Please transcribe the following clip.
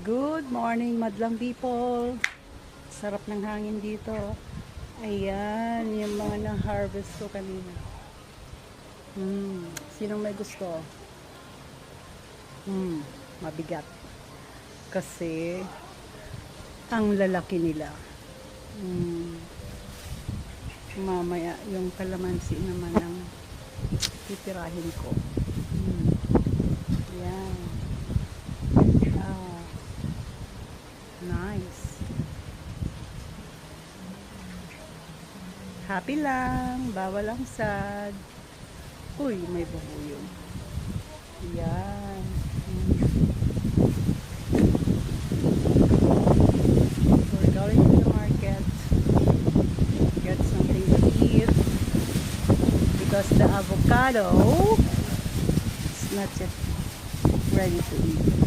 Good morning, madlang people. Sarap ng hangin dito. Ayan, yung mga na-harvest ko kanina. Sinong may gusto? Mabigat. Kasi, ang lalaki nila. Mamaya, yung kalamansi naman ang titirahin ko. Ayan. Nice. Happy lang. Bawal ang sad. Uy, may buhuyong. Yan. We're going to the market. Get something to eat. Because the avocado is not yet ready to eat.